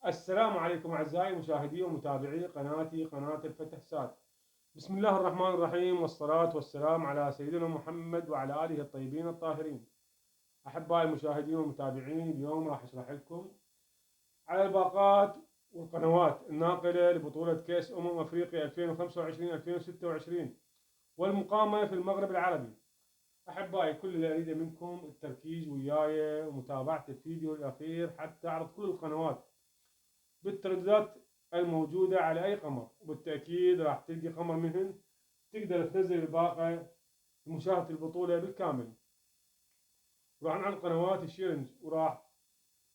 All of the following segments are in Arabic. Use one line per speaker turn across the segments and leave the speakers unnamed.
السلام عليكم أعزائي مشاهدي ومتابعي قناتي قناة الفتح ساد. بسم الله الرحمن الرحيم، والصلاة والسلام على سيدنا محمد وعلى آله الطيبين الطاهرين. أحبائي المشاهدين والمتابعين، اليوم راح أشرح لكم على الباقات والقنوات الناقلة لبطولة كأس أفريقيا 2025-2026 والمقامة في المغرب العربي. أحبائي، كل اللي أريده منكم التركيز وياي ومتابعة الفيديو الأخير حتى أعرض كل القنوات بالترددات الموجودة على أي قمر، وبالتأكيد راح تلقي قمر منهن تقدر تنزل الباقة لمشاهدة البطولة بالكامل. راح نعرض قنوات الشيرنج، وراح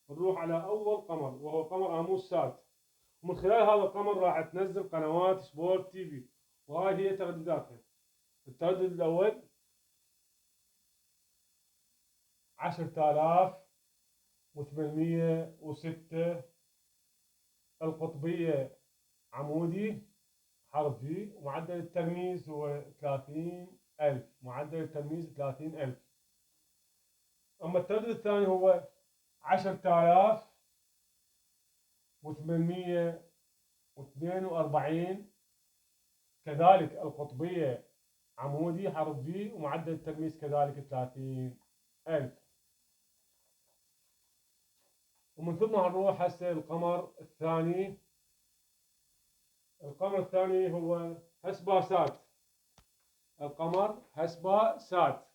نروح على أول قمر وهو قمر آموس سات، ومن خلال هذا القمر راح تنزل قنوات سبورت تي في، وهاي هي تردداتها. التردد الأول 10,806 القطبية عمودي حرفي، ومعدل الترميز هو 30,000، معدل الترميز 30,000. أما التردد الثاني هو 10,842 كذلك القطبية عمودي حرف في، ومعدل الترميز كذلك 30,000. ومن ثم هنروح هسه القمر الثاني. القمر الثاني هو هسبا سات، القمر هسبا سات،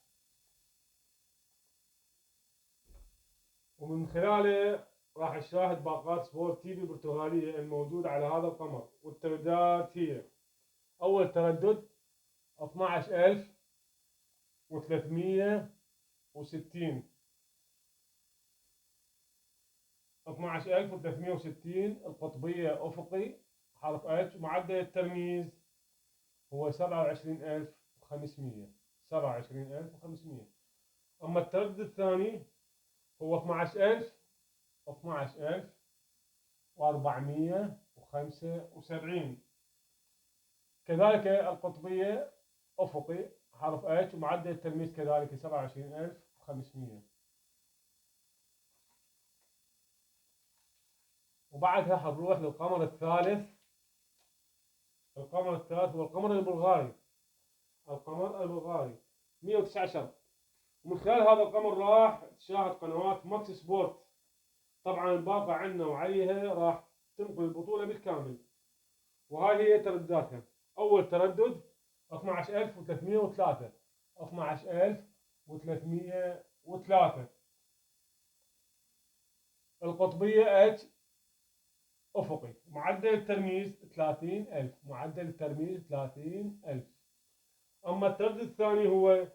ومن خلاله راح نشاهد باقات سبورت تي في البرتغالية الموجودة على هذا القمر. والترددات هي: أول تردد 12,360 12,360 القطبية أفقي حرف اتش، معدل الترميز هو 27,500. أما التردد الثاني هو 12,475 كذلك القطبية أفقي حرف اتش، ومعدل التلميذ كذلك 27,500. وبعدها حنروح للقمر الثالث. القمر الثالث هو القمر البلغاري، 119. ومن خلال هذا القمر راح تشاهد قنوات ماكس سبورت. طبعا الباقة عندنا وعليها راح تنقل البطولة بالكامل، وهاي هي تردداتها. أول تردد 12,303 12,303 القطبية اتش أفقي، معدل الترميز 30,000. أما التردد الثاني هو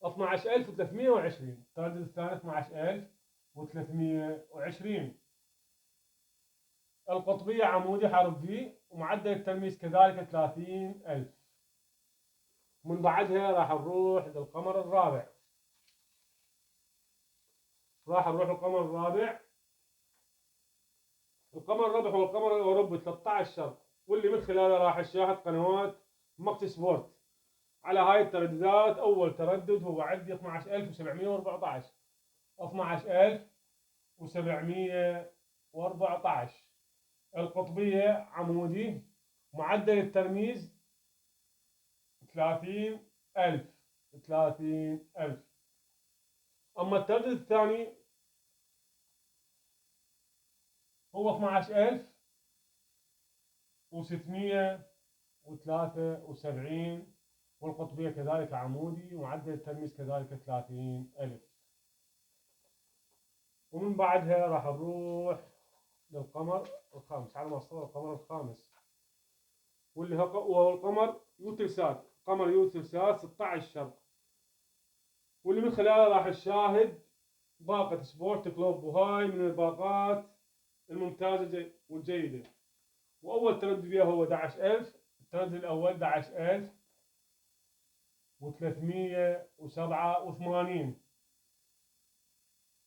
12,320 التردد الثاني 12,320 القطبية عمودي حرف في، ومعدل الترميز كذلك 30,000. من بعدها راح نروح للقمر الرابع. القمر الرابع هو القمر الأوروبي 13، واللي من خلاله راح نشاهد قنوات ماكس سبورت على هاي الترددات. أول تردد هو عندي 12,714 12,714 القطبية عمودي، معدل الترميز 30,000. أما التردد الثاني هو 12,673 والقطبية كذلك عمودي، ومعدل الترميز كذلك 30,000. ومن بعدها راح نروح للقمر الخامس، على ما وصل القمر الخامس، واللي هو القمر يوتلسات، قمر يوتلسات 16، واللي من خلاله راح نشاهد باقة سبورت كلوب، وهاي من الباقات الممتازة والجيدة. وأول تردد فيها هو 11,000. التردد الأول 11,387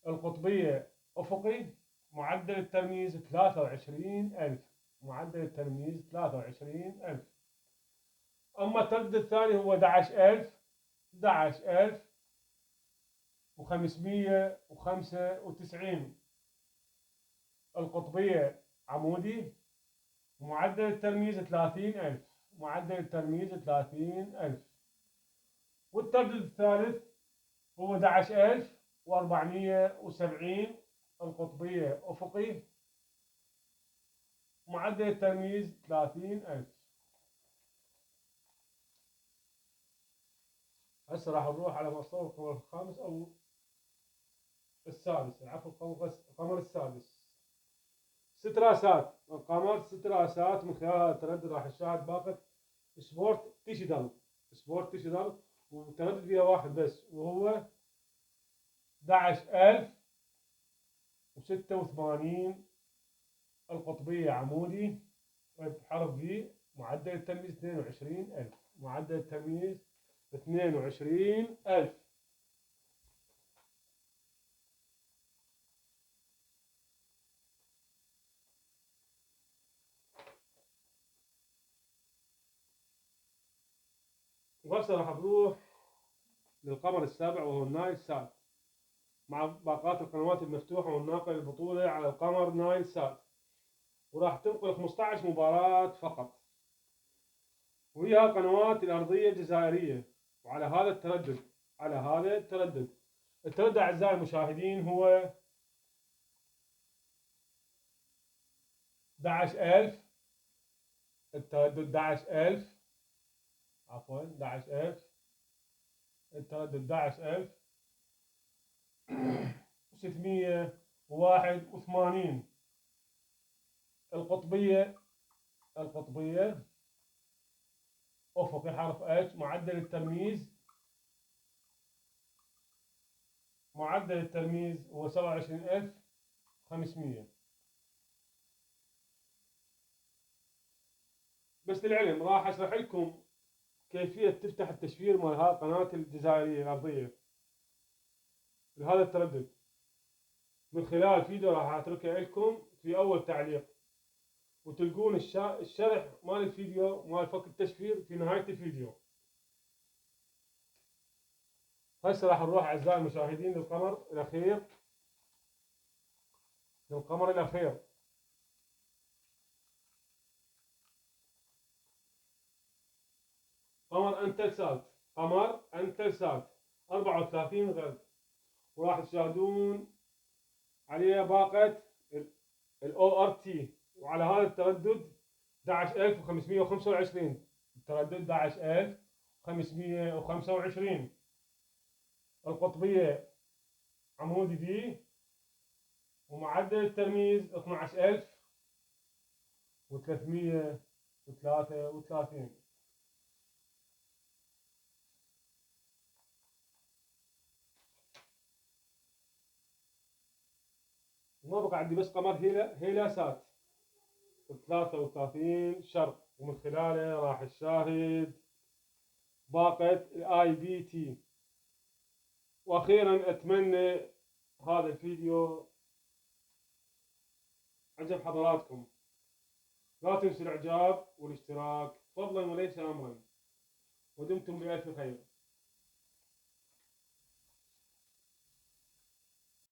القطبية أفقي، معدل الترميز 23,000. أما التردد الثاني هو 11,595 القطبية عمودي، ومعدل الترميز 30,000. معدل الترميز 30,000. والتردد الثالث هو 11,470 القطبية أفقي، معدل الترميز 30,000. هسه راح نروح على مستوى القمر الخامس أو السادس، عفوا القمر السادس. 6 راسات القمر، 6 راسات، من خلال التردد راح نشاهد باقة سبورت ديجيتال. سبورت ديجيتال، والتردد فيها واحد بس، وهو 11,086 القطبية عمودي بحرف في. معدل التمييز 22,000. معدل التمييز 22,000. وهسه راح بروح للقمر السابع وهو النايل سات، مع باقات القنوات المفتوحة والناقل البطولة على القمر نايل سات، وراح تنقل 15 مباراة فقط، وهي القنوات الأرضية الجزائرية، وعلى هذا التردد. على هذا التردد. التردد أعزائي المشاهدين هو 11,000. التردد 11,000، عفوا 11,000. التردد 11,681 القطبية. القطبية أفقي حرف H. معدل الترميز، معدل الترميز هو 27,500. بس للعلم راح أشرح لكم كيفية تفتح التشفير مال هاي القناة الجزائرية الأرضية لهذا التردد من خلال فيديو راح أتركه لكم في أول تعليق، وتلقون الشرح مال الفيديو مال فك التشفير في نهاية الفيديو. هسه راح نروح أعزائي المشاهدين للقمر الأخير. للقمر الأخير. قمر أنتلسات. قمر أنتلسات 34 غرب، وراح تشاهدون عليه باقة ORT، وعلى هذا التردد 11,525. التردد 11,525. القطبية عمودي دي، ومعدل الترميز 12,333. ما بقى عندي بس قمر هيلاسات 33 شرق، ومن خلاله راح نشاهد باقة IBT. واخيرا اتمنى هذا الفيديو عجب حضراتكم. لا تنسوا الاعجاب والاشتراك فضلا وليس امرا، ودمتم بألف خير.